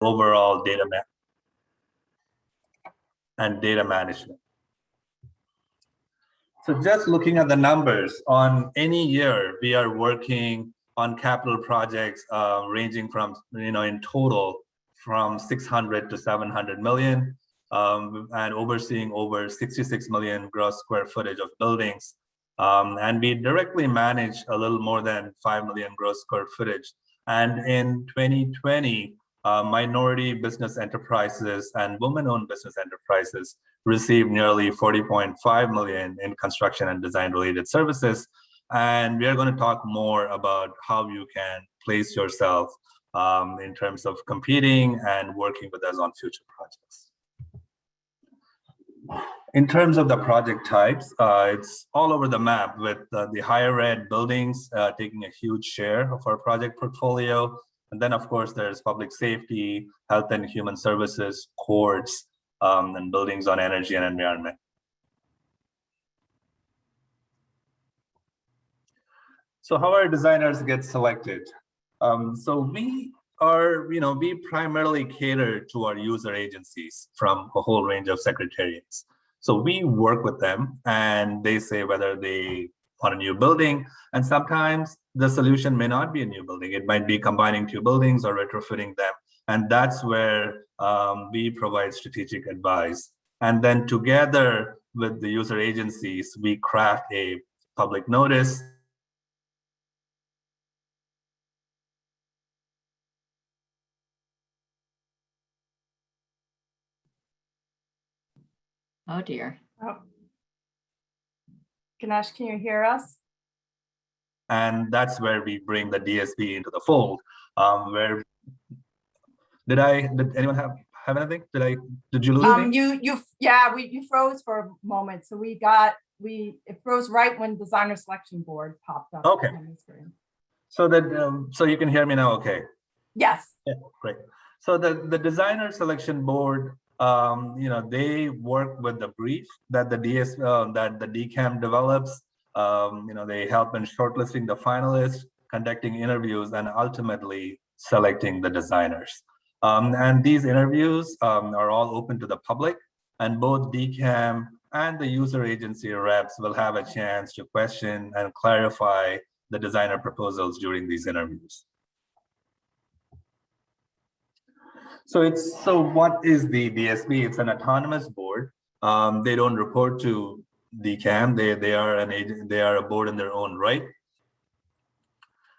overall data management. So just looking at the numbers, on any year, we are working on capital projects ranging from, in total from 600 to 700 million, and overseeing over 66 million gross square footage of buildings. And we directly manage a little more than 5 million gross square footage. And in 2020, minority business enterprises and women-owned business enterprises received nearly 40.5 million in construction and design related services. And we are going to talk more about how you can place yourself in terms of competing and working with us on future projects. In terms of the project types, it's all over the map, with the higher ed buildings taking a huge share of our project portfolio. And then, of course, there's public safety, health and human services, courts, and buildings on energy and environment. So how our designers get selected? So we primarily cater to our user agencies from a whole range of secretariats. So we work with them and they say whether they want a new building, and sometimes the solution may not be a new building. It might be combining two buildings or retrofitting them. And that's where we provide strategic advice. And then together with the user agencies, we craft a public notice. Oh dear. Oh. Ganesh, can you hear us? And that's where we bring the DSP into the fold. Did anyone have anything? Did you lose me? You froze for a moment. So it froze right when designer selection board popped up. Okay. On the screen. So that so you can hear me now, okay? Yes. Yeah, great. So the designer selection board, they work with the brief that the DCAM develops. They help in shortlisting the finalists, conducting interviews, and ultimately selecting the designers. And these interviews are all open to the public, and both DCAM and the user agency reps will have a chance to question and clarify the designer proposals during these interviews. So what is the DSB? It's an autonomous board. They don't report to DCAM. They are a board in their own right.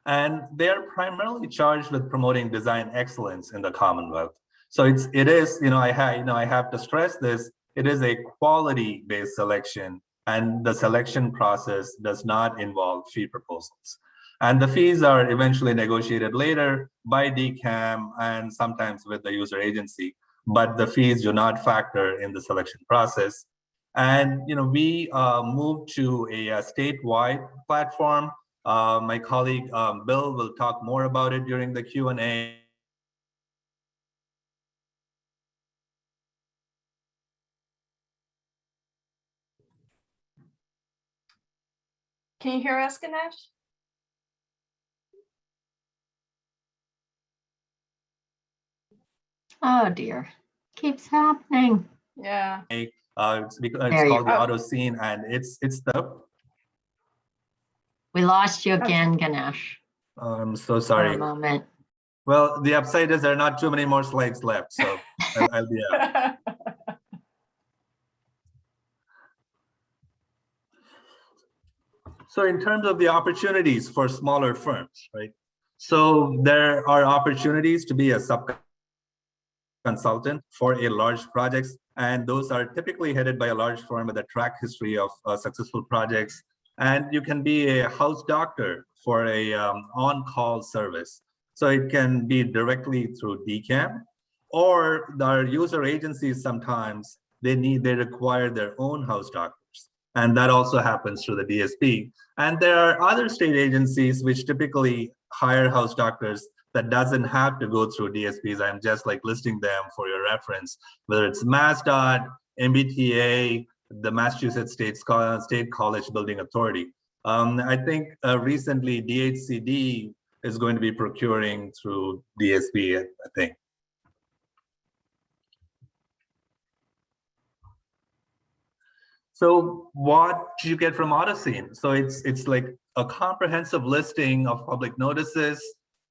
And they are primarily charged with promoting design excellence in the Commonwealth. So it is, I have to stress this, it is a quality-based selection, and the selection process does not involve fee proposals. And the fees are eventually negotiated later by DCAM and sometimes with the user agency, but the fees do not factor in the selection process. And we moved to a statewide platform. My colleague Bill will talk more about it during the Q&A. Can you hear us, Ganesh? Oh dear, keeps happening. Yeah. It's called the auto scene, and it's the. We lost you again, Ganesh. I'm so sorry. For a moment. Well, the upside is there are not too many more slides left, so I'll be out. So in terms of the opportunities for smaller firms, right? So there are opportunities to be a sub-consultant for a large projects, and those are typically headed by a large firm with a track history of successful projects. And you can be a house doctor for a on-call service. So it can be directly through DCAM, or our user agencies sometimes they require their own house doctors. And that also happens through the DSP. And there are other state agencies which typically hire house doctors that doesn't have to go through DSPs. I'm just listing them for your reference, whether it's MassDOT, MBTA, the Massachusetts State College Building Authority. I think recently DHCD is going to be procuring through DSP, I think. So what do you get from AutoScene? So it's like a comprehensive listing of public notices.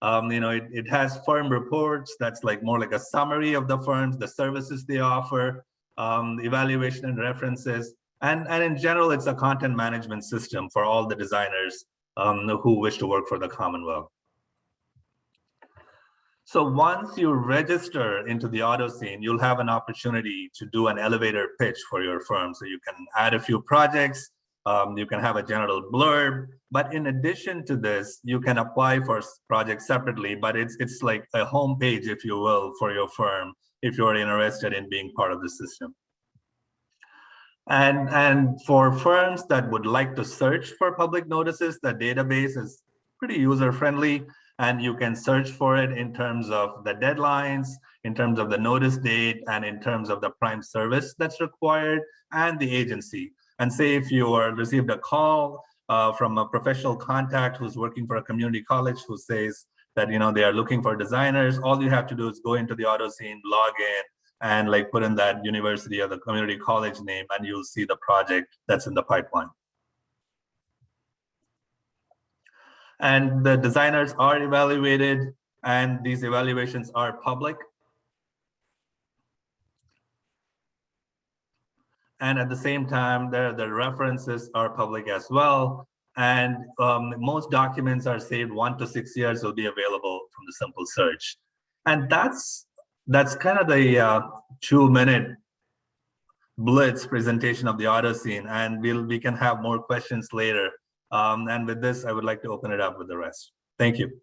It has firm reports that's like more like a summary of the firms, the services they offer, evaluation and references. And in general, it's a content management system for all the designers who wish to work for the Commonwealth. So once you register into the AutoScene, you'll have an opportunity to do an elevator pitch for your firm. So you can add a few projects, you can have a general blurb, but in addition to this, you can apply for projects separately, but it's like a homepage, if you will, for your firm, if you're interested in being part of the system. And for firms that would like to search for public notices, the database is pretty user-friendly, and you can search for it in terms of the deadlines, in terms of the notice date, and in terms of the prime service that's required, and the agency. And say if you received a call from a professional contact who's working for a community college who says that they are looking for designers, all you have to do is go into the AutoScene, log in, and like put in that university or the community college name, and you'll see the project that's in the pipeline. And the designers are evaluated, and these evaluations are public. And at the same time, the references are public as well. And most documents are saved 1 to 6 years, will be available from the simple search. And that's kind of the 2-minute blitz presentation of the AutoScene, and we can have more questions later. And with this, I would like to open it up with the rest. Thank you.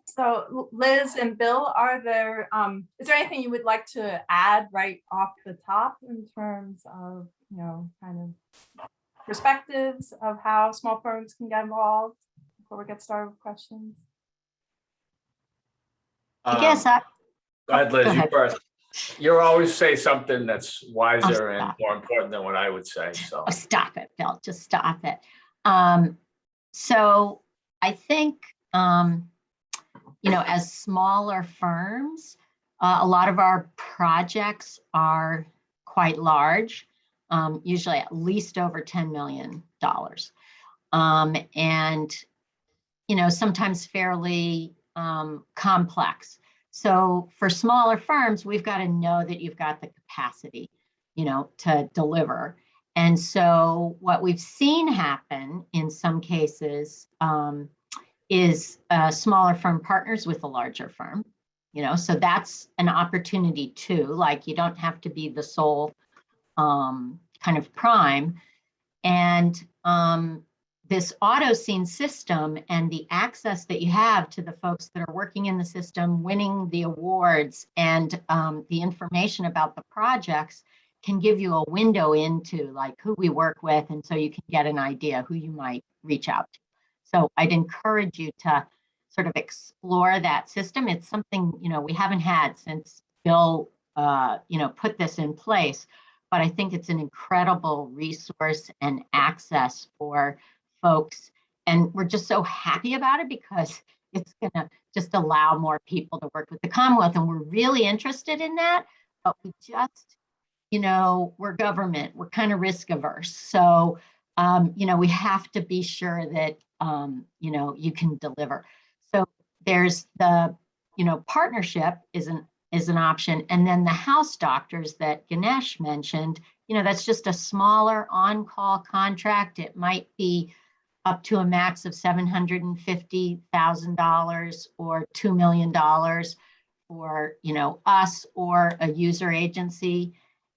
So Liz and Bill, is there anything you would like to add right off the top in terms of, kind of perspectives of how small firms can get involved before we get started with questions? I guess Go ahead, Liz, go you ahead. first. You always say something that's wiser and stop. more important than what I would say. So Oh, stop it, Bill. Just stop it. So I think, as smaller firms, a lot of our projects are quite large, usually at least over $10 million. And, sometimes fairly complex. So for smaller firms, we've got to know that you've got the capacity, to deliver. And so what we've seen happen in some cases is a smaller firm partners with a larger firm, so that's an opportunity too. Like you don't have to be the sole kind of prime. And this AutoScene system and the access that you have to the folks that are working in the system, winning the awards, and the information about the projects can give you a window into like who we work with, and so you can get an idea who you might reach out to. So I'd encourage you to sort of explore that system. It's something we haven't had since Bill put this in place, but I think it's an incredible resource and access for folks. And we're just so happy about it because it's going to just allow more people to work with the Commonwealth. And we're really interested in that, but we just, we're government, we're kind of risk averse. So, we have to be sure that, you can deliver. So there's the, partnership is an option. And then the house doctors that Ganesh mentioned, that's just a smaller on-call contract. It might be up to a max of $750,000 or $2 million for, us or a user agency.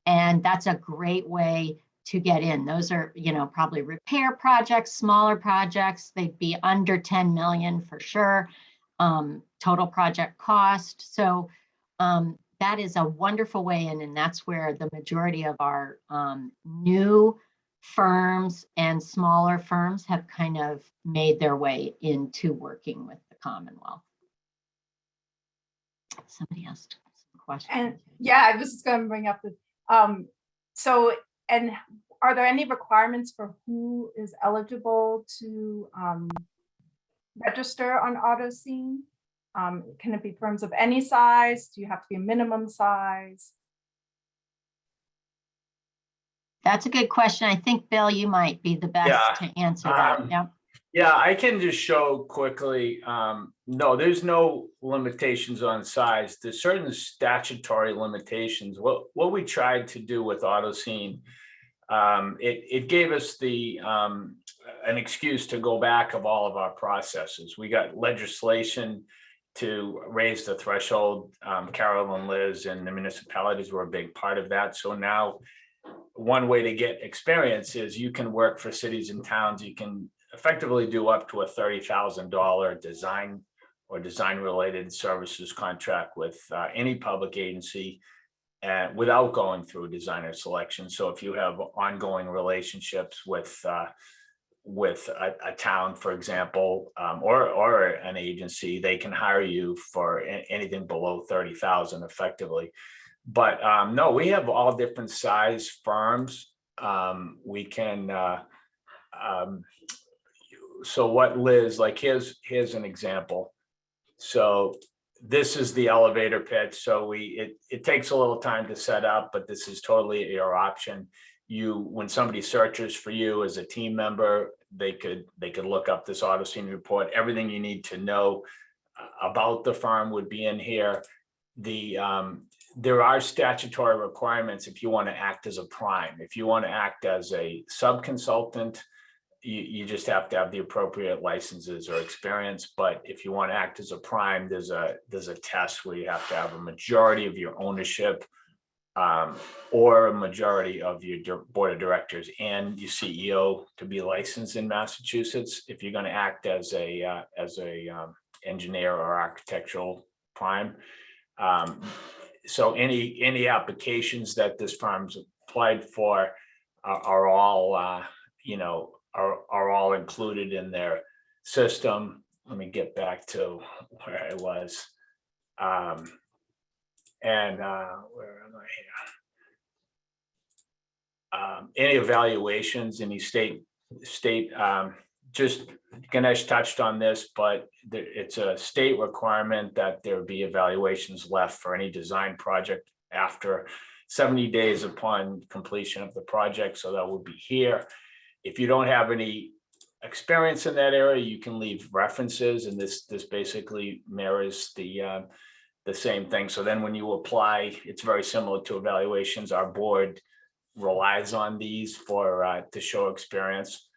And that's a great way to get in. Those are, probably repair projects, smaller projects. They'd be under 10 million for sure, total project cost. So that is a wonderful way in, and that's where the majority of our new firms and smaller firms have kind of made their way into working with the Commonwealth. Somebody asked some questions. And yeah, I was just going to bring up the, and are there any requirements for who is eligible to register on AutoScene? Can it be firms of any size? Do you have to be a minimum size? That's a good question. I think, Bill, you might be the best Yeah, to answer that. Yep. Yeah, I can just show quickly. No, there's no limitations on size. There's certain statutory limitations. What we tried to do with AutoScene, it gave us an excuse to go back of all of our processes. We got legislation to raise the threshold. Carol and Liz and the municipalities were a big part of that. So now one way to get experience is you can work for cities and towns. You can effectively do up to a $30,000 design or design related services contract with any public agency without going through designer selection. So if you have ongoing relationships with a town, for example, or an agency, they can hire you for anything below 30,000 effectively. But no, we have all different size firms. We can so what Liz, like here's an example. So this is the elevator pitch. So it takes a little time to set up, but this is totally your option. When somebody searches for you as a team member, they could look up this AutoScene report. Everything you need to know about the firm would be in here. There are statutory requirements if you want to act as a prime. If you want to act as a sub-consultant, you just have to have the appropriate licenses or experience. But if you want to act as a prime, there's a test where you have to have a majority of your ownership or a majority of your board of directors and your CEO to be licensed in Massachusetts. If you're going to act as a engineer or architectural prime. So any applications that this firm's applied for are all are all included in their system. Let me get back to where I was. Where am I here? Any evaluations, any state, just Ganesh touched on this, but it's a state requirement that there be evaluations left for any design project after 70 days upon completion of the project. So that would be here. If you don't have any experience in that area, you can leave references, and this basically mirrors the same thing. So then when you apply, it's very similar to evaluations. Our board relies on these to show experience.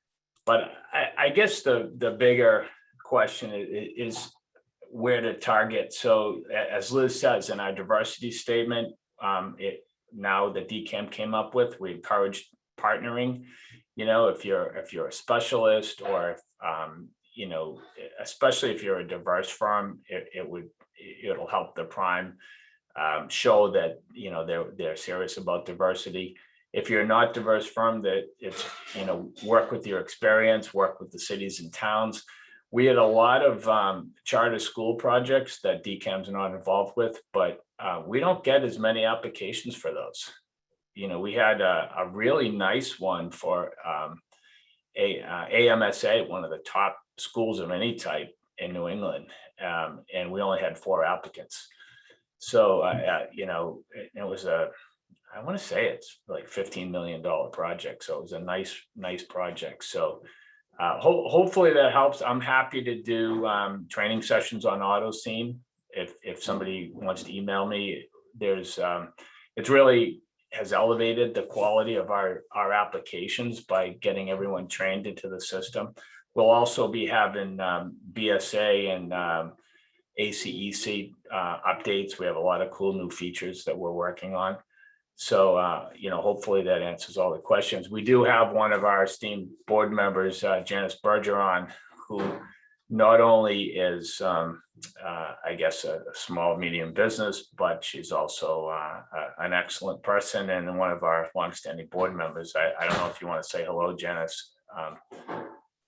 But I guess the bigger question is where to target. So as Liz says in our diversity statement, now that DCAM came up with, we encourage partnering. If you're a specialist or especially if you're a diverse firm, it'll help the prime show that they're serious about diversity. If you're not diverse firm, that it's work with your experience, work with the cities and towns. We had a lot of charter school projects that DCAM's not involved with, but we don't get as many applications for those. We had a really nice one for AMSA, one of the top schools of any type in New England, and we only had 4 applicants. So it was I want to say it's like $15 million project. So it was a nice project. So hopefully that helps. I'm happy to do training sessions on AutoScene. If somebody wants to email me, it's really has elevated the quality of our applications by getting everyone trained into the system. We'll also be having BSA and ACEC updates. We have a lot of cool new features that we're working on. So, hopefully that answers all the questions. We do have one of our esteemed board members, Janice Bergeron, who not only is, I guess, a small, medium business, but she's also an excellent person and one of our longstanding board members. I don't know if you want to say hello, Janice,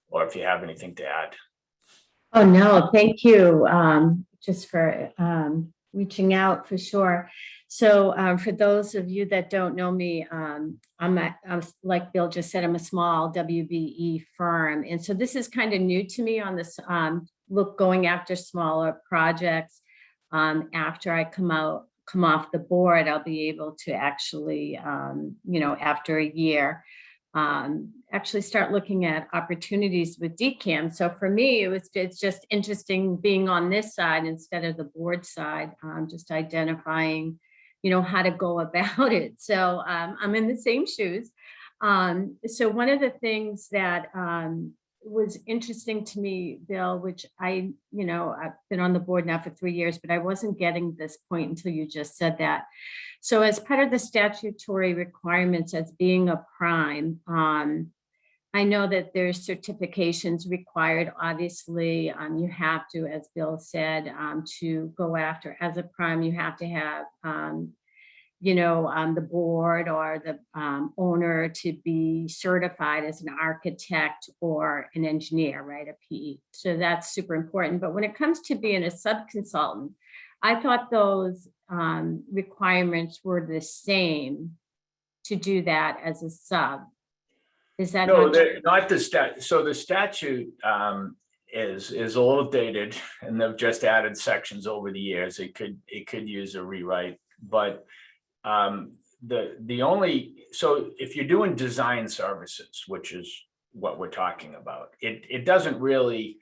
or if you have anything to add. Oh, no, thank you just for reaching out for sure. So for those of you that don't know me, I'm like Bill just said, I'm a small WBE firm. And so this is kind of new to me on this going after smaller projects. After I come off the board, I'll be able to actually, after a year, actually start looking at opportunities with DCAM. So for me, it's just interesting being on this side instead of the board side, just identifying, how to go about it. So I'm in the same shoes. So one of the things that was interesting to me, Bill, which I've been on the board now for 3 years, but I wasn't getting this point until you just said that. So as part of the statutory requirements as being a prime, I know that there's certifications required. Obviously, you have to, as Bill said, to go after as a prime, you have to have the board or the owner to be certified as an architect or an engineer, right? A PE. So that's super important. But when it comes to being a sub-consultant, I thought those requirements were the same to do that as a sub. Is that No, not they're not the stat. So the statute is a little dated, and they've just added sections over the years. It could use a rewrite, but the only, so if you're doing design services, which is what we're talking about, it doesn't really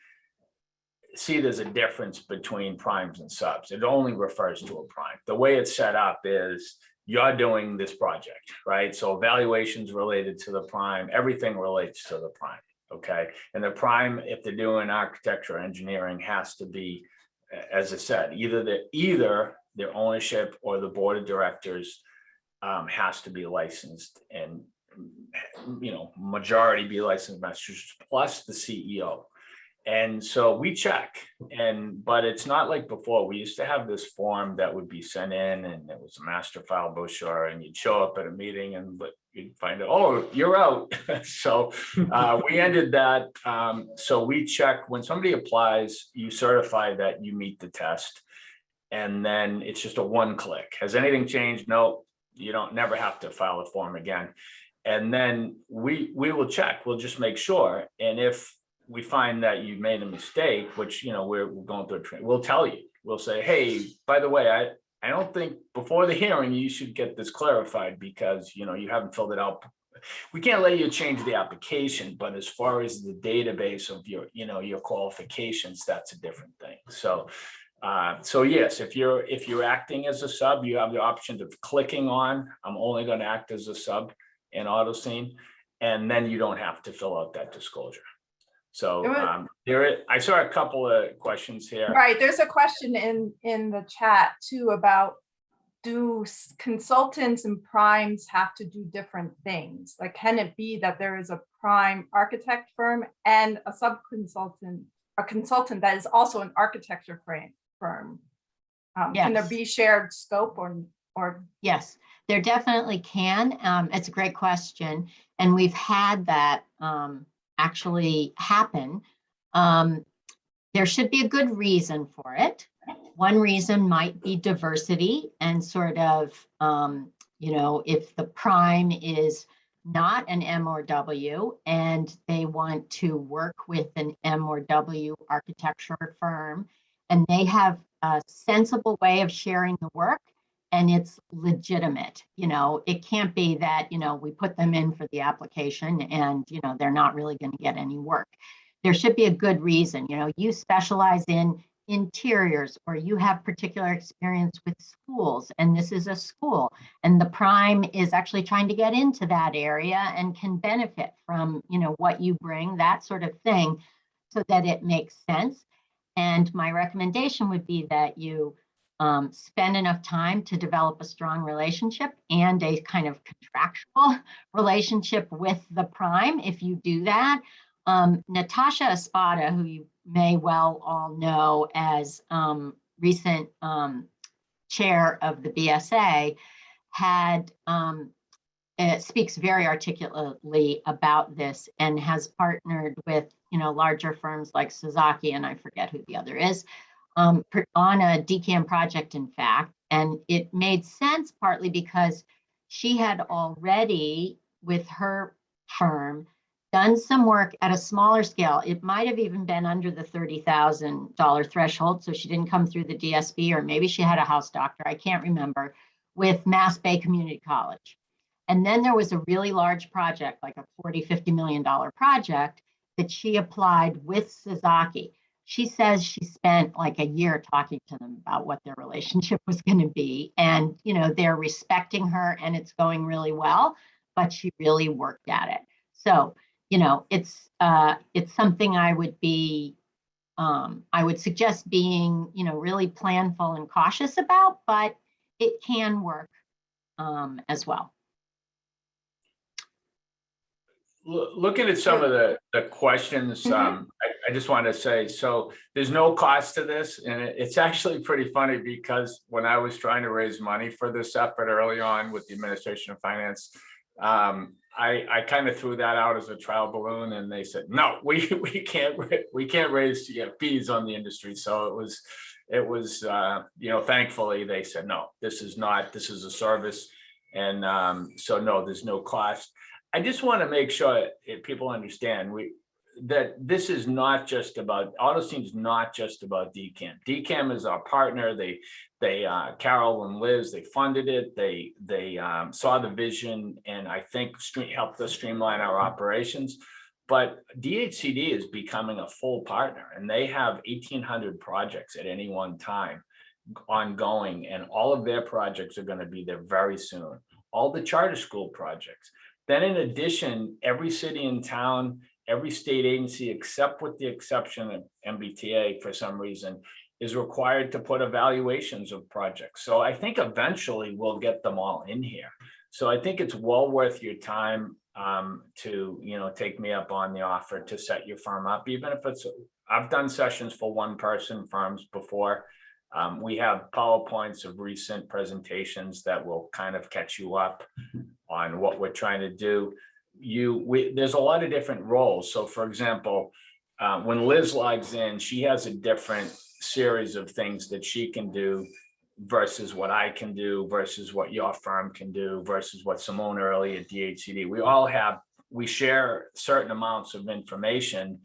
see there's a difference between primes and subs. It only refers to a prime. The way it's set up is you're doing this project, right? So evaluations related to the prime, everything relates to the prime, okay? And the prime, if they're doing architecture or engineering, has to be, as I said, either their ownership or the board of directors has to be licensed, and majority be licensed Massachusetts plus the CEO. And so we check, but it's not like before. We used to have this form that would be sent in, and it was a master file brochure, and you'd show up at a meeting but you'd find out, oh, you're out. So we ended that. So we check when somebody applies, you certify that you meet the test, and then it's just a one click. Has anything changed? No, you don't never have to file a form again. And then we will check. We'll just make sure. And if we find that you made a mistake, which, we're going through a training, we'll tell you. We'll say, hey, by the way, I don't think before the hearing, you should get this clarified because, you haven't filled it out. We can't let you change the application, but as far as the database of your qualifications, that's a different thing. So yes, if you're acting as a sub, you have the option of clicking on, I'm only going to act as a sub in AutoScene, and then you don't have to fill out that disclosure. So I saw a couple of questions here. Right, there's a question in the chat too about, do consultants and primes have to do different things? Like, can it be that there is a prime architect firm and a sub-consultant, a consultant that is also an architecture firm? Yes. Can there be shared scope or? Yes, there definitely can. It's a great question. And we've had that actually happen. There should be a good reason for it. One reason might be diversity and sort of, if the prime is not an M or W and they want to work with an M or W architecture firm, and they have a sensible way of sharing the work and it's legitimate. It can't be that, we put them in for the application and, they're not really going to get any work. There should be a good reason. You specialize in interiors, or you have particular experience with schools, and this is a school, and the prime is actually trying to get into that area and can benefit from, what you bring, that sort of thing, so that it makes sense. And my recommendation would be that you spend enough time to develop a strong relationship and a kind of contractual relationship with the prime. If you do that, Natasha Espada, who you may well all know as recent chair of the BSA, speaks very articulately about this and has partnered with larger firms like Suzaki, and I forget who the other is, on a DCAM project, in fact. And it made sense partly because she had already, with her firm, done some work at a smaller scale. It might have even been under the $30,000 threshold, so she didn't come through the DSB, or maybe she had a house doctor, I can't remember, with Mass Bay Community College. And then there was a really large project, like a $40–50 million project that she applied with Sasaki. She says she spent like a year talking to them about what their relationship was going to be. And, they're respecting her and it's going really well, but she really worked at it. So, it's something I would suggest being, really planful and cautious about, but it can work as well. Looking at some of the questions, I just want to say, so there's no cost to this. And it's actually pretty funny because when I was trying to raise money for this effort early on with the Administration of Finance, I kind of threw that out as a trial balloon, and they said, no, we can't raise fees on the industry. So it was thankfully they said, no, this is a service. And so no, there's no cost. I just want to make sure people understand that this is not just about, AutoScene's not just about DCAM. DCAM is our partner. They Carol and Liz, they funded it. They saw the vision, and I think helped us streamline our operations. But DHCD is becoming a full partner, and they have 1,800 projects at any one time ongoing, and all of their projects are going to be there very soon. All the charter school projects. Then in addition, every city and town, every state agency, except with the exception of MBTA for some reason, is required to put evaluations of projects. So I think eventually we'll get them all in here. So I think it's well worth your time to take me up on the offer to set your firm up, even if I've done sessions for one-person firms before. We have PowerPoints of recent presentations that will kind of catch you up on what we're trying to do. There's a lot of different roles. So for example, when Liz logs in, she has a different series of things that she can do versus what I can do, versus what your firm can do, versus what Simone early at DHCD. We share certain amounts of information,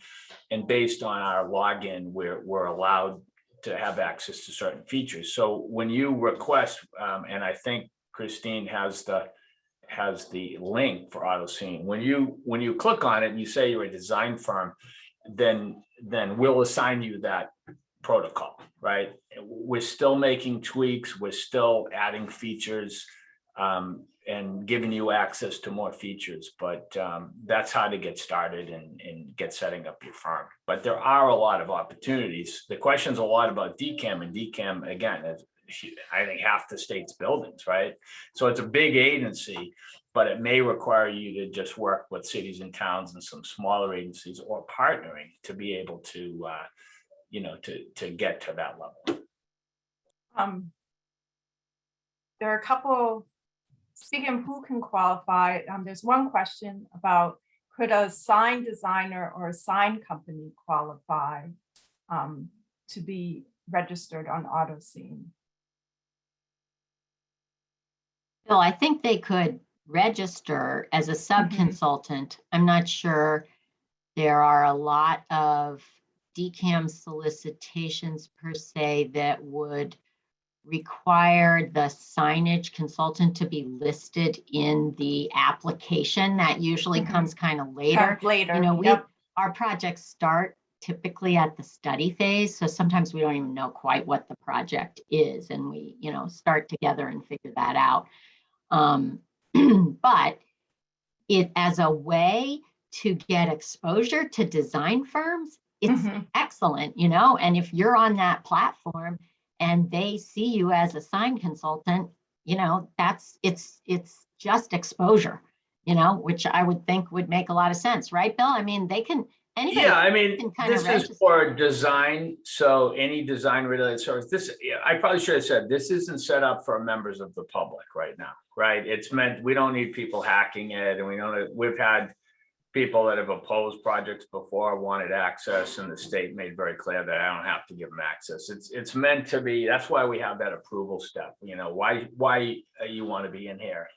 and based on our login, we're allowed to have access to certain features. So when you request, and I think Christine has the link for AutoScene. When you click on it and you say you're a design firm, then we'll assign you that protocol, right? We're still making tweaks, we're still adding features, and giving you access to more features, but that's how to get started and get setting up your firm. But there are a lot of opportunities. The question's a lot about DCAM, and DCAM, again, is I think half the state's buildings, right? So it's a big agency, but it may require you to just work with cities and towns and some smaller agencies, or partnering to be able to to get to that level. There are a couple, speaking of who can qualify, there's one question about, could a sign designer or a sign company qualify to be registered on AutoScene? Bill, I think they could register as a sub-consultant. I'm not sure there are a lot of DCAM solicitations per se that would require the signage consultant to be listed in the application. That usually comes kind of later. Our projects start typically at the study phase, so sometimes we don't even know quite what the project is, and we start together and figure that out. But it as a way to get exposure to design firms, it's excellent, and if you're on that platform and they see you as a sign consultant, it's just exposure, which I would think would make a lot of sense, right, Bill? I mean, this is for design. So any design related service, I probably should have said, this isn't set up for members of the public right now, right? It's meant, we don't need people hacking it. And we've had people that have opposed projects before, wanted access, and the state made very clear that I don't have to give them access. It's meant to be, that's why we have that approval step, why you want to be in here,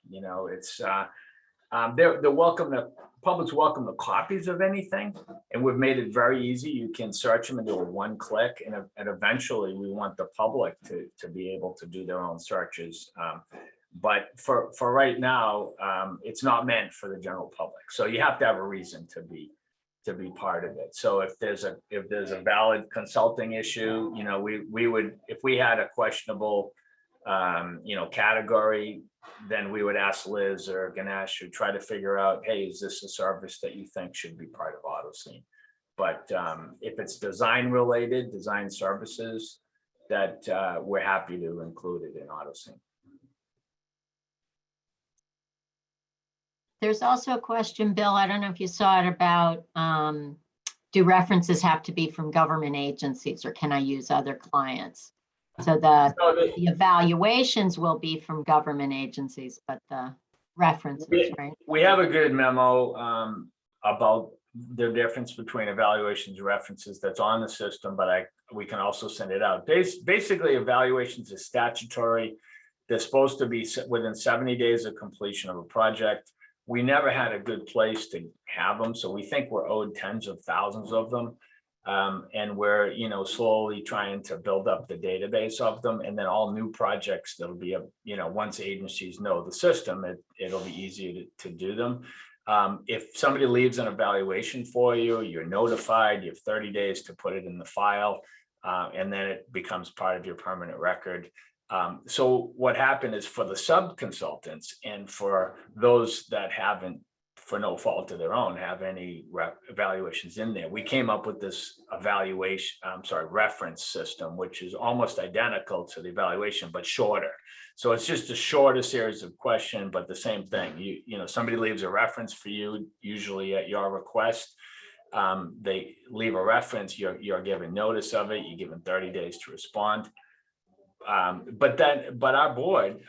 They're welcome to, public's welcome to copies of anything, and we've made it very easy. You can search them and do a one click, and eventually we want the public to be able to do their own searches. But for right now, it's not meant for the general public. So you have to have a reason to be part of it. So if there's a valid consulting issue, you know, we would, if we had a questionable, you know, category, then we would ask Liz or Ganesh to try to figure out, hey, is this a service that you think should be part of AutoScene? But if it's design related, design services, that we're happy to include it in AutoScene. There's also a question, Bill, I don't know if you saw it, about do references have to be from government agencies, or can I use other clients? So the evaluations will be from government agencies, but the references, right? We have a good memo about the difference between evaluations and references that's on the system, but we can also send it out. Basically, evaluations is statutory. They're supposed to be within 70 days of completion of a project. We never had a good place to have them, so we think we're owed tens of thousands of them. And we're, you know, slowly trying to build up the database of them, and then all new projects that'll be, you know, once agencies know the system, it'll be easier to do them. If somebody leaves an evaluation for you, you're notified, you have 30 days to put it in the file, and then it becomes part of your permanent record. So what happened is, for the sub-consultants and for those that haven't, for no fault of their own, have any evaluations in there, we came up with this reference system, which is almost identical to the evaluation, but shorter. So it's just a shorter series of questions, but the same thing. You know, somebody leaves a reference for you, usually at your request. They leave a reference, you're given notice of it, you're given 30 days to respond. But our board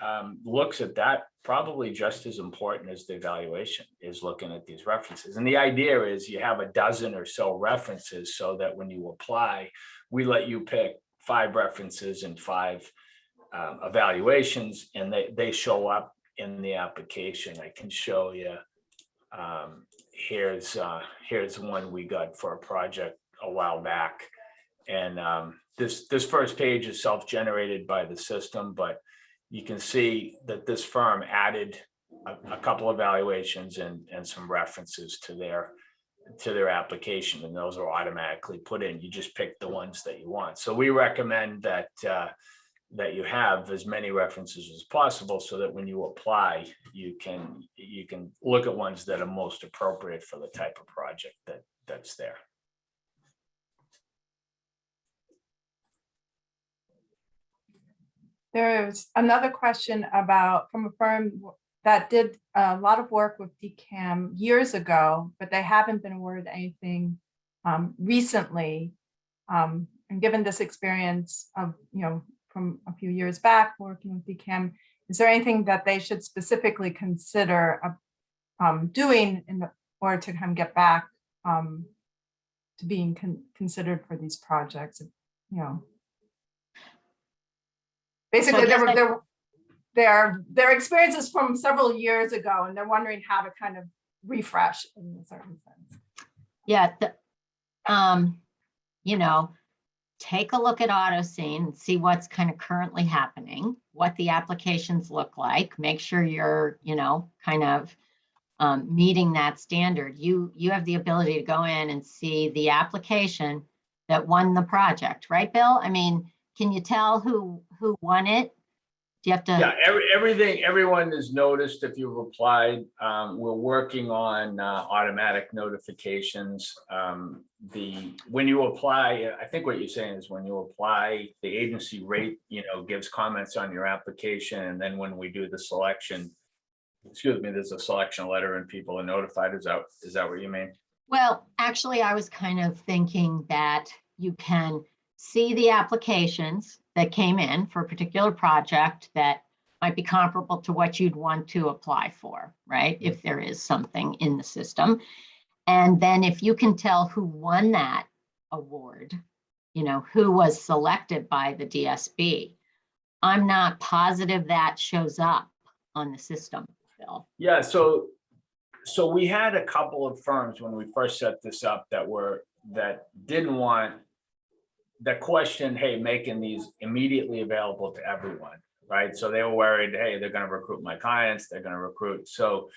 looks at that probably just as important as the evaluation, is looking at these references. And the idea is you have a dozen or so references, so that when you apply, we let you pick 5 references and 5 evaluations, and they show up in the application. I can show you. Here's one we got for a project a while back. And this first page is self-generated by the system, but you can see that this firm added a couple of evaluations and some references to their application, and those are automatically put in. You just pick the ones that you want. So we recommend that that you have as many references as possible, so that when you apply, you can look at ones that are most appropriate for the type of project that's there. There's another question from a firm that did a lot of work with DCAM years ago, but they haven't been awarded anything recently. And given this experience of, you know, from a few years back working with DCAM, is there anything that they should specifically consider doing in order to kind of get back to being considered for these projects? You know, basically, their experiences from several years ago, and they're wondering how to kind of refresh in a certain sense. Yeah, you know, take a look at AutoScene and see what's kind of currently happening, what the applications look like. Make sure you're, you know, kind of meeting that standard. You have the ability to go in and see the application that won the project, right, Bill? I mean, can you tell who won it? Do you have to? Yeah, everyone is noticed if you've applied. We're working on automatic notifications. When you apply, I think what you're saying is, when you apply, the agency rate, you know, gives comments on your application, and then when we do the selection, there's a selection letter and people are notified. Is that what you mean? Well, actually, I was kind of thinking that you can see the applications that came in for a particular project that might be comparable to what you'd want to apply for, right? If there is something in the system. And then if you can tell who won that award, you know, who was selected by the DSB, I'm not positive that shows up on the system, Bill. Yeah, so So we had a couple of firms when we first set this up that didn't want, that questioned, hey, making these immediately available to everyone, right? So they were worried, hey, they're going to recruit my clients, they're going to recruit. So,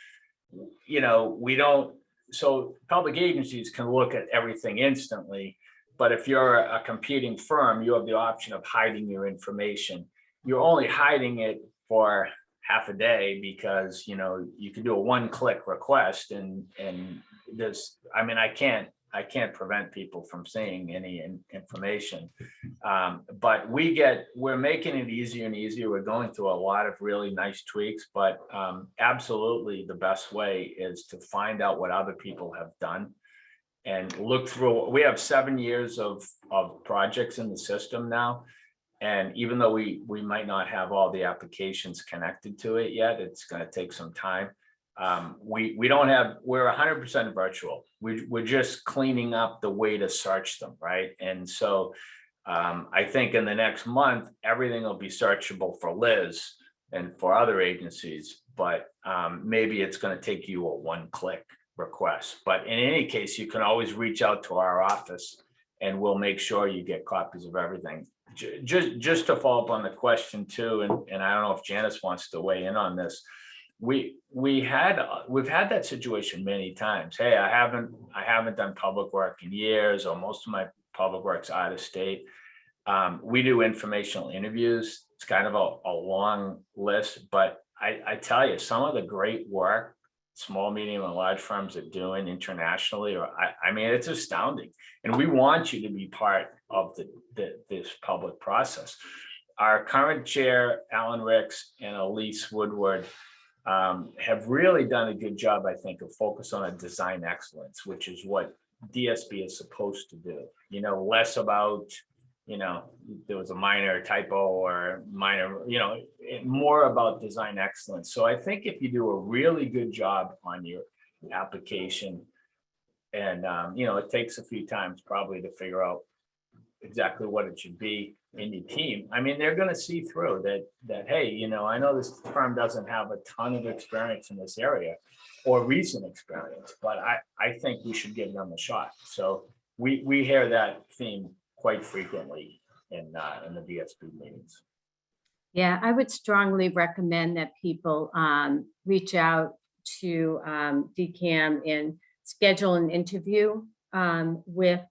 we don't, so public agencies can look at everything instantly, but if you're a competing firm, you have the option of hiding your information. You're only hiding it for half a day because, you can do a one-click request and there's, I can't prevent people from seeing any information. But we're making it easier and easier. We're going through a lot of really nice tweaks, but absolutely the best way is to find out what other people have done and look through. We have 7 years of projects in the system now. And even though we might not have all the applications connected to it yet, it's going to take some time. We're 100% virtual. We're just cleaning up the way to search them, right? And so I think in the next month, everything will be searchable for Liz and for other agencies, but maybe it's going to take you a one-click request. But in any case, you can always reach out to our office and we'll make sure you get copies of everything. Just to follow up on the question too, and I don't know if Janice wants to weigh in on this. We've had that situation many times. Hey, I haven't done public work in years, or most of my public work's out of state. We do informational interviews. It's kind of a long list, but I tell you, some of the great work small, medium, and large firms are doing internationally, or it's astounding. And we want you to be part of this public process. Our current chair, Alan Ricks and Elise Woodward, have really done a good job, I think, of focus on a design excellence, which is what DSB is supposed to do. Less about, there was a minor typo or minor, more about design excellence. So I think if you do a really good job on your application, and it takes a few times probably to figure out exactly what it should be in your team. They're going to see through that, hey, I know this firm doesn't have a ton of experience in this area or recent experience, but I think we should give them a shot. So we hear that theme quite frequently in the DSB meetings. Yeah, I would strongly recommend that people reach out to DCAM and schedule an interview with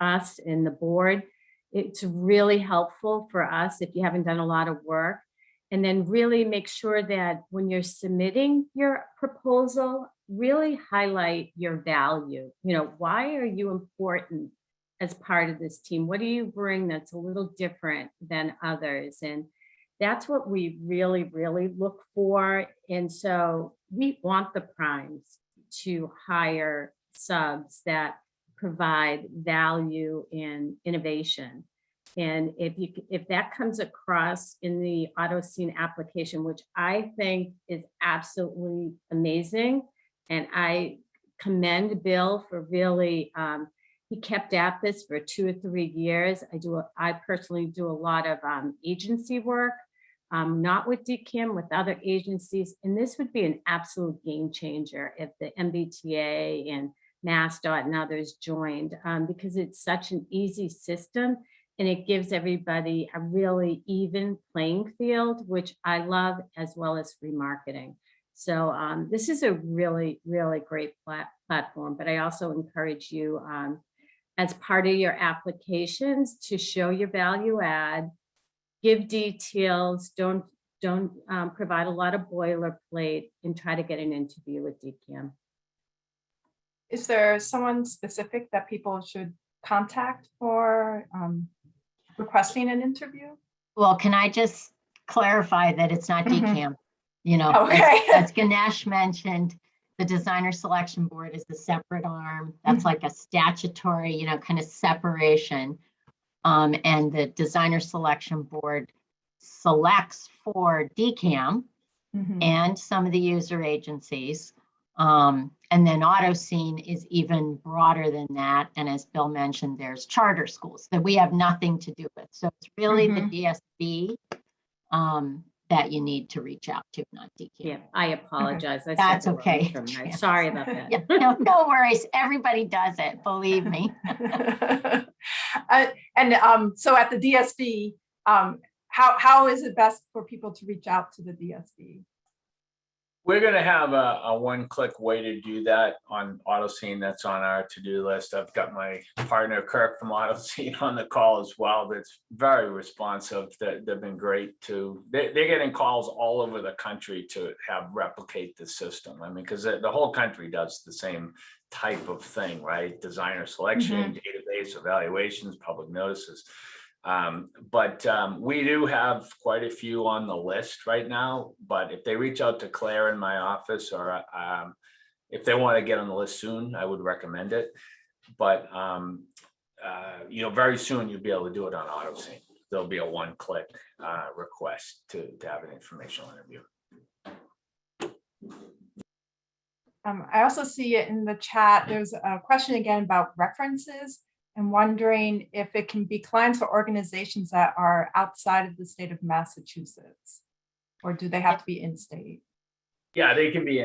us and the board. It's really helpful for us if you haven't done a lot of work. And then really make sure that when you're submitting your proposal, really highlight your value. Why are you important as part of this team? What do you bring that's a little different than others? And that's what we really, really look for. And so we want the primes to hire subs that provide value and innovation. And if that comes across in the AutoScene application, which I think is absolutely amazing, and I commend Bill for really, he kept at this for 2 or 3 years. I personally do a lot of agency work, not with DCAM, with other agencies, and this would be an absolute game changer if the MBTA and MassDOT and others joined, because it's such an easy system and it gives everybody a really even playing field, which I love, as well as free marketing. So this is a really, really great platform, but I also encourage you as part of your applications to show your value add, give details, don't provide a lot of boilerplate, and try to get an interview with DCAM. Is there someone specific that people should contact for requesting an interview? Well, can I just clarify that it's not DCAM? Okay. As Ganesh mentioned, the Designer Selection Board is a separate arm. That's like a statutory, kind of separation. And the Designer Selection Board selects for DCAM and some of the user agencies. And then AutoScene is even broader than that. And as Bill mentioned, there's charter schools that we have nothing to do with. So it's really the DSB that you need to reach out to, not DCAM. Yeah, I apologize. I said That's the wrong okay. term. I'm Janice. sorry about that. Yeah, no worries. Everybody does it, believe me. So at the DSB, how is it best for people to reach out to the DSB? We're gonna have a one-click way to do that on AutoScene. That's on our to-do list. I've got my partner Kirk from AutoScene on the call as well. That's very responsive. They've been great too. They're getting calls all over the country to have replicate the system. I mean, because the whole country does the same type of thing, right? Designer selection, database evaluations, public notices. But we do have quite a few on the list right now, but if they reach out to Claire in my office, or if they want to get on the list soon, I would recommend it. But very soon you'll be able to do it on AutoSync. There'll be a one-click request to have an informational interview. I also see it in the chat. There's a question again about references, and wondering if it can be clients or organizations that are outside of the state of Massachusetts, or do they have to be in state? Yeah, they can be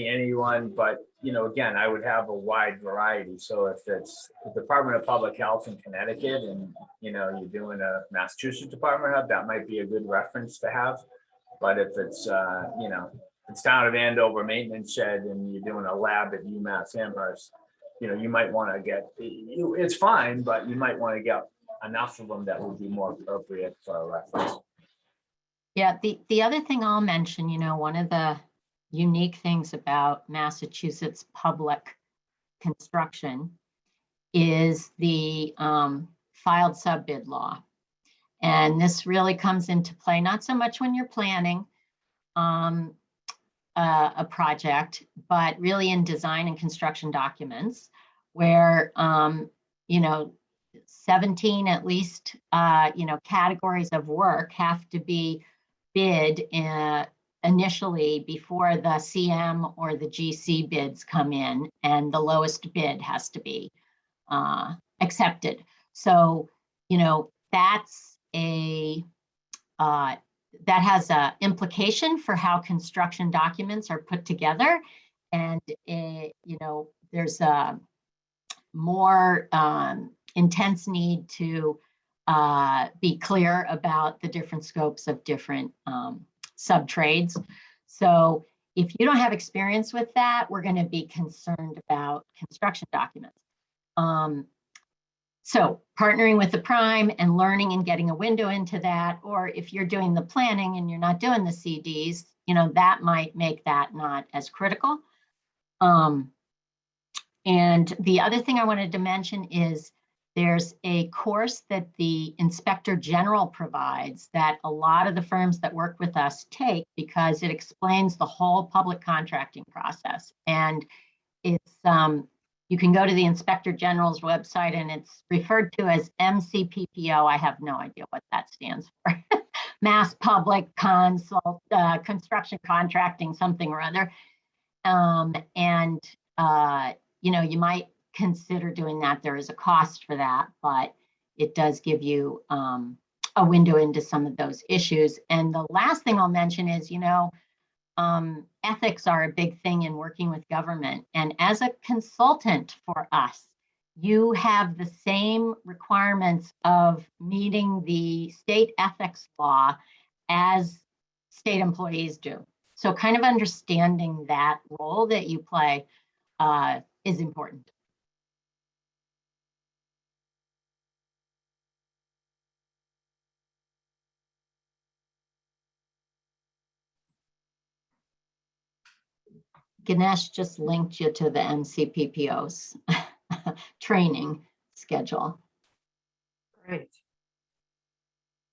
anyone, but again, I would have a wide variety. So if it's the Department of Public Health in Connecticut and you're doing a Massachusetts Department Hub, that might be a good reference to have. But if it's it's Town of Andover Maintenance Shed and you're doing a lab at UMass Amherst, you might want to get, it's fine, but you might want to get enough of them that would be more appropriate for a reference. Yeah, the other thing I'll mention, one of the unique things about Massachusetts public construction is the filed sub-bid law. And this really comes into play, not so much when you're planning a project, but really in design and construction documents where, 17 at least, categories of work have to be bid initially before the CM or the GC bids come in, and the lowest bid has to be accepted. So, that's that has an implication for how construction documents are put together. And, there's a more intense need to be clear about the different scopes of different sub-trades. So if you don't have experience with that, we're going to be concerned about construction documents. So partnering with the prime and learning and getting a window into that, or if you're doing the planning and you're not doing the CDs, that might make that not as critical. And the other thing I wanted to mention is there's a course that the Inspector General provides that a lot of the firms that work with us take, because it explains the whole public contracting process. And it's you can go to the Inspector General's website and it's referred to as MCPPO. I have no idea what that stands for. Mass Public Construction Contracting, something or other. You might consider doing that. There is a cost for that, but it does give you a window into some of those issues. And the last thing I'll mention is, ethics are a big thing in working with government. And as a consultant for us, you have the same requirements of meeting the state ethics law as state employees do. So kind of understanding that role that you play is important. Ganesh just linked you to the MCPPO's training schedule. Great.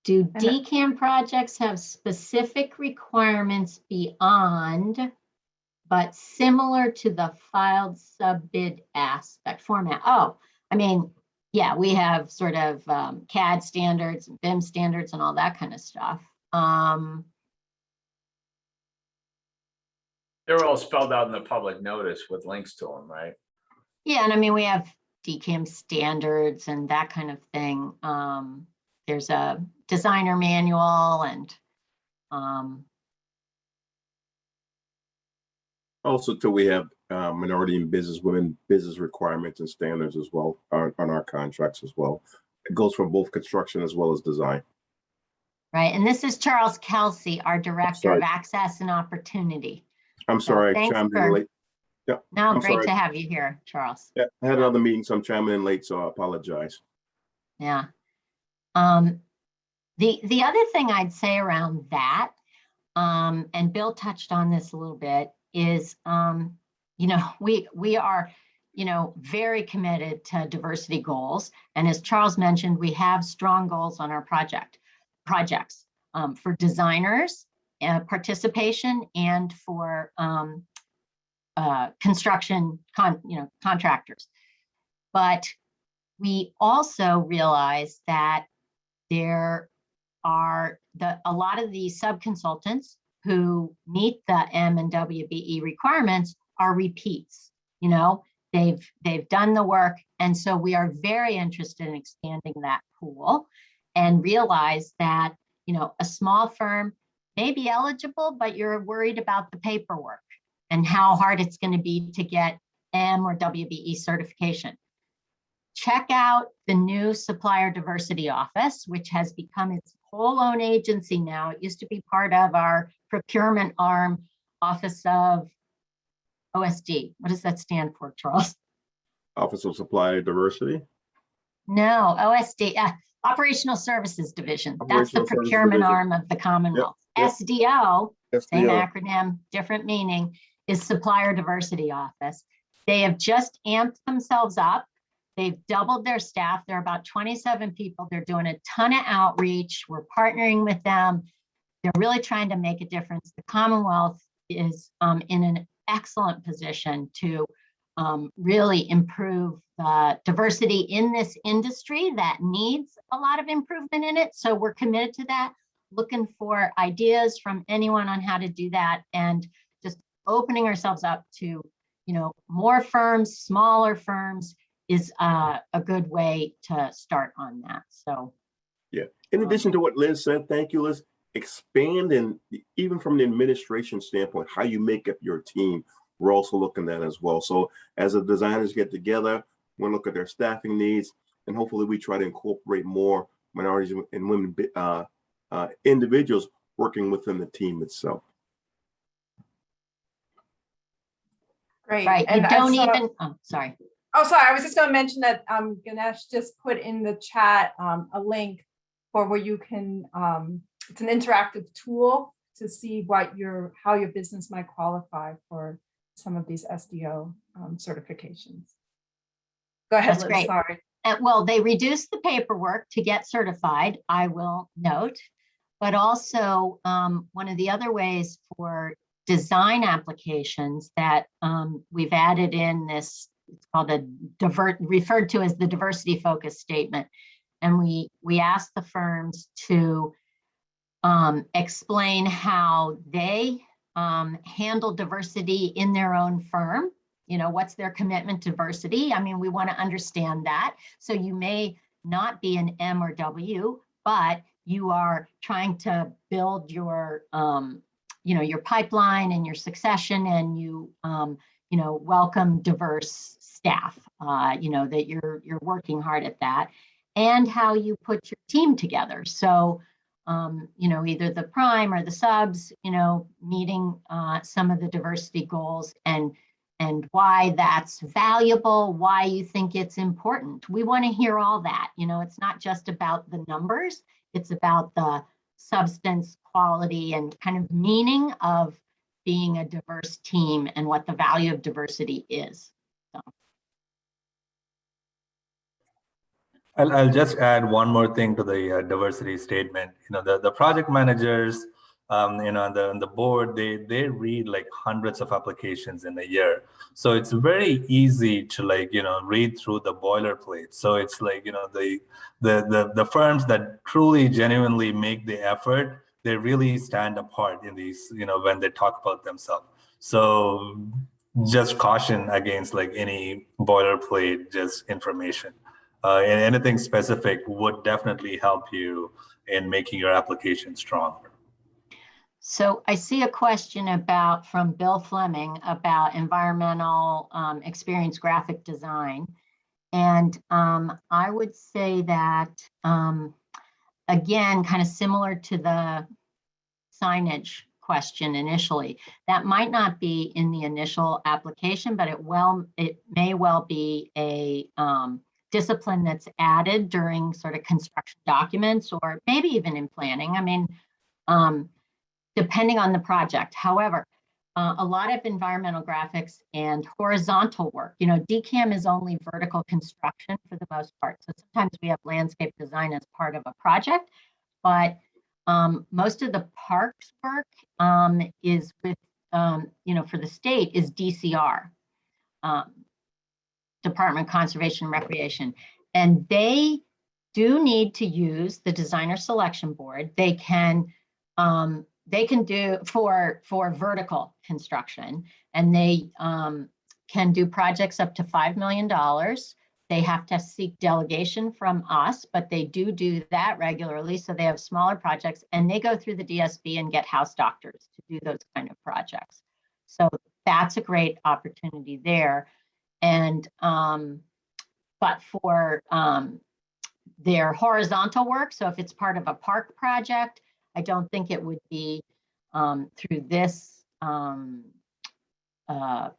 Do DCAM projects have specific requirements beyond, but similar to the filed sub-bid aspect format? Oh, I mean, yeah, we have sort of CAD standards and BIM standards and all that kind of stuff. They're all spelled out in the public notice with links to them, right? Yeah, and I mean, we have DCAM standards and that kind of thing. There's a designer manual and Also, too, we have minority and business women business requirements and standards as well on our contracts as well. It goes for both construction as well as design. Right, and this is Charles Kelsey, our Director Sorry. of Access and Opportunity. I'm sorry, I thanks chimed in for- late. Yeah, No, I'm great sorry. to have you here, Charles. Yeah, I had another meeting, so I'm chiming in late, so I apologize. Yeah. The other thing I'd say around that, and Bill touched on this a little bit, is we are very committed to diversity goals, and as Charles mentioned, we have strong goals on our projects for designers participation and for construction contractors. But we also realize that there are a lot of the subconsultants who meet the M and WBE requirements are repeats. They've done the work, and so we are very interested in expanding that pool and realize that a small firm may be eligible, but you're worried about the paperwork and how hard it's going to be to get M or WBE certification. Check out the new Supplier Diversity Office, which has become its whole own agency now. It used to be part of our procurement arm, Office of OSD. What does that stand for, Charles? Office of Supplier Diversity? No, OSD, Operational Services Division. That's the Operational Services procurement Division. arm of the Commonwealth. Yep. SDO, same SDO. acronym, different meaning, is Supplier Diversity Office. They have just amped themselves up. They've doubled their staff. There are about 27 people. They're doing a ton of outreach. We're partnering with them. They're really trying to make a difference. The Commonwealth is in an excellent position to really improve the diversity in this industry that needs a lot of improvement in it. So we're committed to that, looking for ideas from anyone on how to do that, and just opening ourselves up to more firms, smaller firms is a good way to start on that. So yeah, in addition to what Liz said, thank you, Liz. Expand, and even from the administration standpoint, how you make up your team, we're also looking at that as well. So as the designers get together, we'll look at their staffing needs, and hopefully we try to incorporate more minorities and women individuals working within the team itself. Great. right, you And don't I saw- even. Oh, sorry. Oh, sorry. I was just going to mention that Ganesh just put in the chat a link for where you can. It's an interactive tool to see how your business might qualify for some of these SDO certifications. Go ahead, That's Liz. great. Sorry. Well, they reduced the paperwork to get certified, I will note, but also one of the other ways for design applications that we've added in this, it's called referred to as the diversity focus statement. And we asked the firms to explain how they handle diversity in their own firm. What's their commitment to diversity? I mean, we want to understand that. So you may not be an M or W, but you are trying to build your, your pipeline and your succession, and you, welcome diverse staff. That you're working hard at that, and how you put your team together. So, either the prime or the subs, meeting some of the diversity goals, and why that's valuable, why you think it's important. We want to hear all that. It's not just about the numbers, it's about the substance, quality, and kind of meaning of being a diverse team and what the value of diversity is. So. I'll just add one more thing to the diversity statement. The project managers, the board, they read like hundreds of applications in a year. So it's very easy to read through the boilerplate. So it's the firms that truly genuinely make the effort, they really stand apart in these, when they talk about themselves. So just caution against any boilerplate, just information. And anything specific would definitely help you in making your application stronger. So I see a question from Bill Fleming about environmental experience graphic design. And I would say that, again, kind of similar to the signage question initially, that might not be in the initial application, but it may well be a discipline that's added during sort of construction documents, or maybe even in planning. I mean, depending on the project. However, a lot of environmental graphics and horizontal work, DCAM is only vertical construction for the most part. So sometimes we have landscape design as part of a project, but most of the parks work is with, for the state is DCR, Department of Conservation and Recreation. And they do need to use the designer selection board. They can do for vertical construction, and they can do projects up to $5 million. They have to seek delegation from us, but they do that regularly. So they have smaller projects, and they go through the DSB and get house doctors to do those kind of projects. So that's a great opportunity there. And but for their horizontal work, so if it's part of a park project, I don't think it would be through this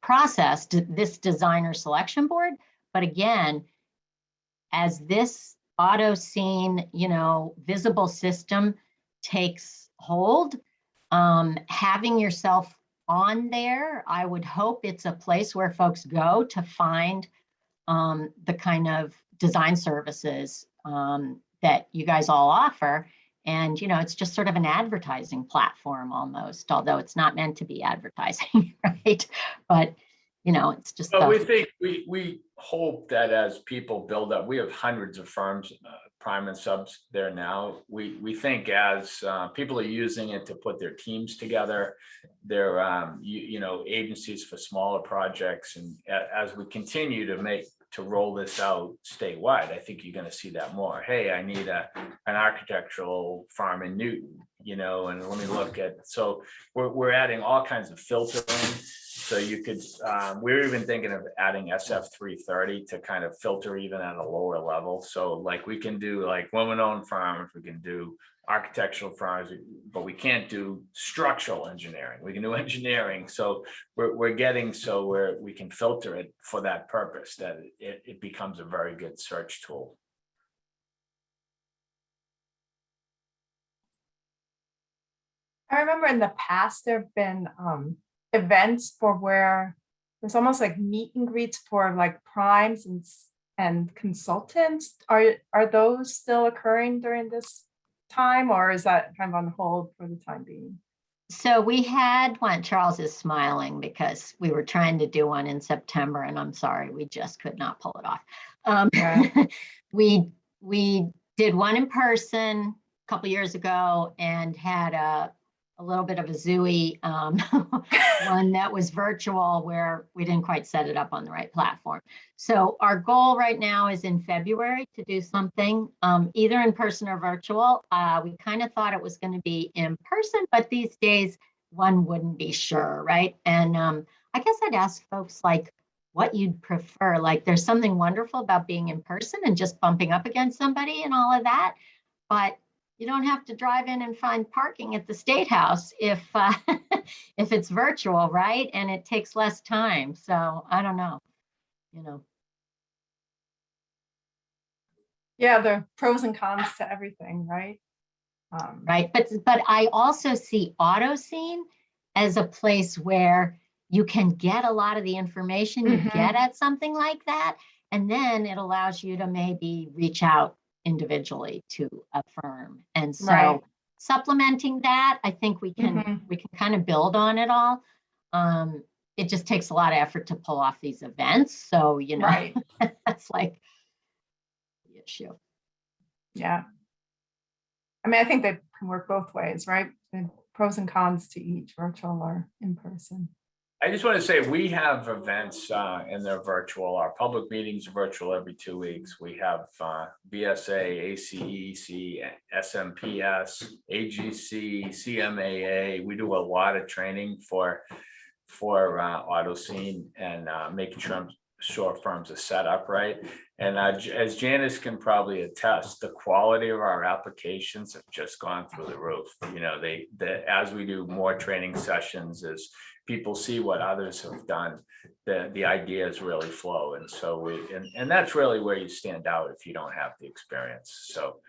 process, this designer selection board. But again, as this auto scene, visible system takes hold, having yourself on there, I would hope it's a place where folks go to find the kind of design services that you guys all offer. And, it's just sort of an advertising platform almost, although it's not meant to be advertising, right? But, it's just. But we think, we hope that as people build up, we have hundreds of firms, prime and subs there now. We think as people are using it to put their teams together, their, agencies for smaller projects. And as we continue to roll this out statewide, I think you're going to see that more. Hey, I need an architectural firm in Newton, and let me look at. So we're adding all kinds of filtering. So you could, we're even thinking of adding SF 330 to kind of filter even at a lower level. So like we can do like women-owned farms, we can do architectural firms, but we can't do structural engineering. We can do engineering. So we're getting so where we can filter it for that purpose, that it becomes a very good search tool. I remember in the past, there have been events for where there's almost like meet and greets for like primes and consultants. Are those still occurring during this time, or is that kind of on hold for the time being? So we had one. Charles is smiling because we were trying to do one in September, and I'm sorry, we just could not pull it off. Yeah. we did one in person a couple years ago and had a little bit of a zooey one that was virtual, where we didn't quite set it up on the right platform. So our goal right now is in February to do something either in person or virtual. We kind of thought it was going to be in person, but these days one wouldn't be sure, right? And I guess I'd ask folks like what you'd prefer. Like there's something wonderful about being in person and just bumping up against somebody and all of that, but you don't have to drive in and find parking at the State House if if it's virtual, right? And it takes less time. So I don't know, Yeah, there are pros and cons to everything, right? Right. But I also see auto scene as a place where you can get a lot of the information you get at something like that. And then it allows you to maybe reach out individually to a firm. And so supplementing that, I think we can kind of build on it all. It just takes a lot of effort to pull off these events. So, that's like the issue. Yeah. I mean, I think they can work both ways, right? And pros and cons to each, virtual or in person. I just want to say we have events and they're virtual. Our public meetings are virtual every 2 weeks. We have BSA, ACEC, SMPS, AGC, CMAA. We do a lot of training for auto scene and making sure firms are set up right. And as Janice can probably attest, the quality of our applications have just gone through the roof. You know, as we do more training sessions, as people see what others have done, the ideas really flow. And so and that's really where you stand out if you don't have the experience. So,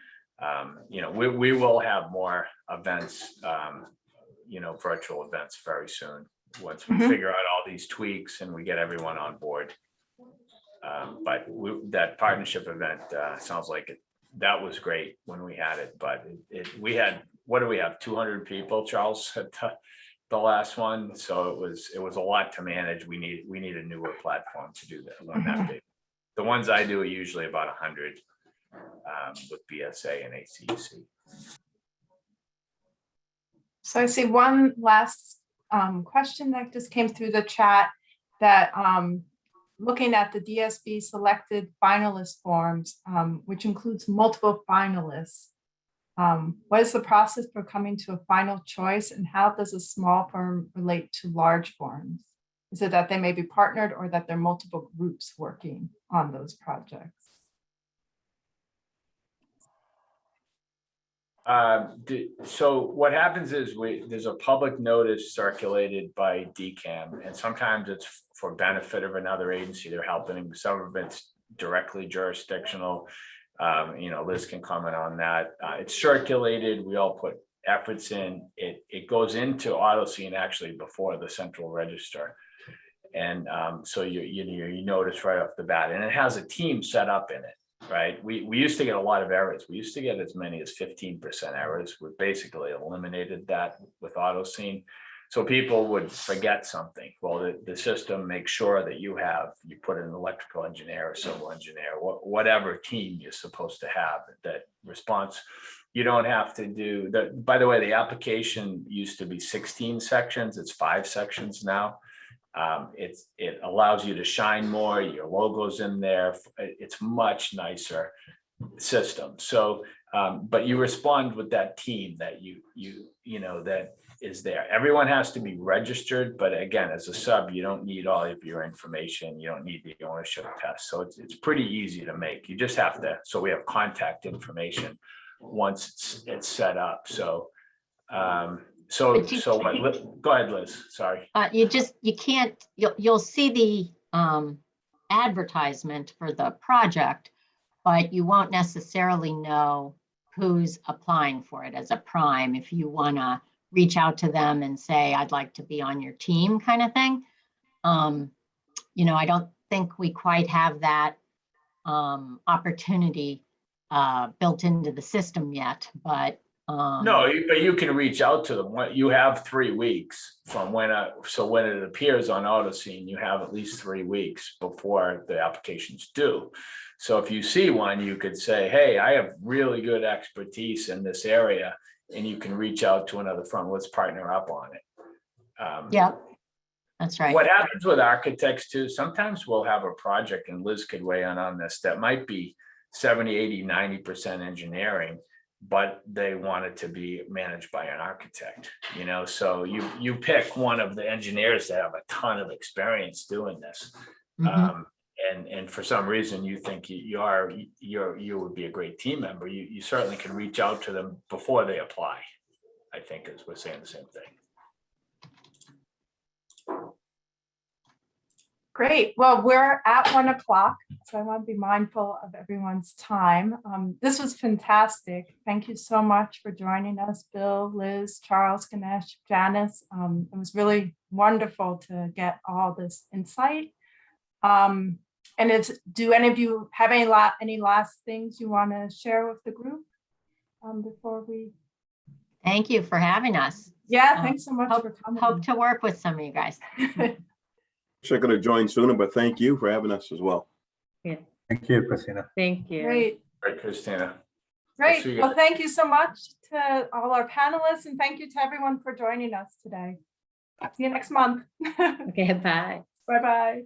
you know, we will have more events, you know, virtual events very soon, once we figure out all these tweaks and we get everyone on board. But that partnership event sounds like that was great when we had it, but we had, what do we have, 200 people, Charles, at the last one, so it was a lot to manage. We need a newer platform to do that one that big. The ones I do are usually about 100 with BSA and ACEC. So I see one last question that just came through the chat, that looking at the DSB selected finalist forms, which includes multiple finalists, what is the process for coming to a final choice, and how does a small firm relate to large firms? Is it that they may be partnered, or that there are multiple groups working on those projects? So what happens is there's a public notice circulated by DCAM, and sometimes it's for benefit of another agency they're helping. Some of it's directly jurisdictional. You know, Liz can comment on that. It's circulated. We all put efforts in. It goes into AutoScene actually before the central register, and so you notice right off the bat, and it has a team set up in it. Right. We used to get a lot of errors. We used to get as many as 15% errors. We basically eliminated that with AutoScene. So people would forget something. Well, the system makes sure that you put an electrical engineer or civil engineer, whatever team you're supposed to have, that response. You don't have to do that. By the way, the application used to be 16 sections. It's 5 sections now. It allows you to shine more, your logo's in there. It's much nicer system. So, but you respond with that team that you know, that is there. Everyone has to be registered, but again, as a sub, you don't need all of your information. You don't need the ownership test. So it's pretty easy to make. You just have to, so we have contact information once it's set up. So, So what, go ahead, Liz, sorry. You'll see the advertisement for the project, but you won't necessarily know who's applying for it as a prime. If you want to reach out to them and say, I'd like to be on your team kind of thing. You know, I don't think we quite have that opportunity built into the system yet, but no, but you can reach out to them. You have 3 weeks from when it appears on AutoScene, you have at least 3 weeks before the application's due. So if you see one, you could say, hey, I have really good expertise in this area, and you can reach out to another firm. Let's partner up on it. Yeah, that's right. What happens with architects too, sometimes we'll have a project, and Liz could weigh in on this, that might be 70, 80, 90% engineering, but they want it to be managed by an architect, you know, so you pick one of the engineers that have a ton of experience doing this. And for some reason you think you would be a great team member, you certainly can reach out to them before they apply. I think as we're saying the same thing. Great. Well, we're at 1 o'clock, so I want to be mindful of everyone's time. This was fantastic. Thank you so much for joining us, Bill, Liz, Charles, Ganesh, Janice. It was really wonderful to get all this insight. And do any of you have any last things you want to share with the group before we? Thank you for having us. Yeah, thanks so much for coming. Hope to work with some of you guys. Sure, going to join sooner, but thank you for having us as well. Yeah. Thank you, Christina. Thank you. Great. Right, Christina. Great. Well, thank you so much to all our panelists, and thank you to everyone for joining us today. See you next month. Okay, bye. Bye-bye.